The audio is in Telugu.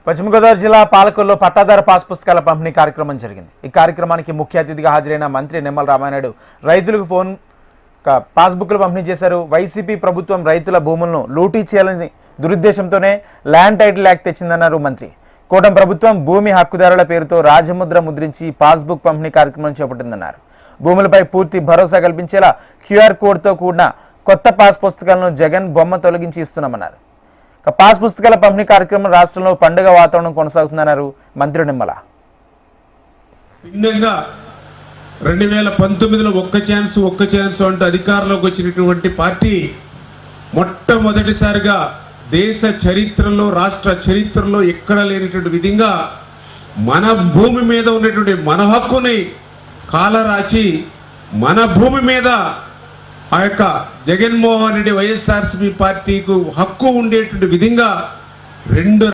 పశ్చిమ గోదావరి జిల్లా పాలకొల్లో పట్టాదారు పాస్ పుస్తకాల పంపిణీ కార్యక్రమం జరిగింది. ఈ కార్యక్రమానికి ముఖ్య అతిథిగా హాజరైన మంత్రి నిమ్మల రామానాయుడు రైతులకు ఫోన్ పాస్బుక్లు పంపిణీ చేశారు. వైసీపీ ప్రభుత్వం రైతుల భూములను లూటీ చేయాలని దురుద్దేశంతోనే ల్యాండ్ టైటిల్ యాక్ట్ తెచ్చిందన్నారు మంత్రి. కూటమి ప్రభుత్వం భూమి హక్కుదారుల పేరుతో రాజముద్ర ముద్రించి పాస్బుక్ పంపిణీ కార్యక్రమం చేపట్టిందన్నారు. భూములపై పూర్తి భరోసా కల్పించేలా క్యూఆర్ కోడ్తో కూడిన కొత్త పాస్ పుస్తకాలను జగన్ బొమ్మ తొలగించి ఇస్తున్నామన్నారు. పాస్ పుస్తకాల పంపిణీ కార్యక్రమం రాష్ట్రంలో పండుగ వాతావరణం కొనసాగుతుందన్నారు మంత్రి నిమ్మల. భిన్నంగా 2019లో ఒక్క ఛాన్స్ అంటూ అధికారంలోకి వచ్చినటువంటి పార్టీ మొట్టమొదటిసారిగా దేశ చరిత్రలో రాష్ట్ర చరిత్రలో ఎక్కడ లేనటువంటి విధంగా మన భూమి మీద ఉన్నటువంటి మన హక్కుని కాలరాచి మన భూమి మీద ఆ యొక్క జగన్మోహన్ రెడ్డి వైఎస్ఆర్సీపీ పార్టీకు హక్కు ఉండేటువంటి విధంగా 2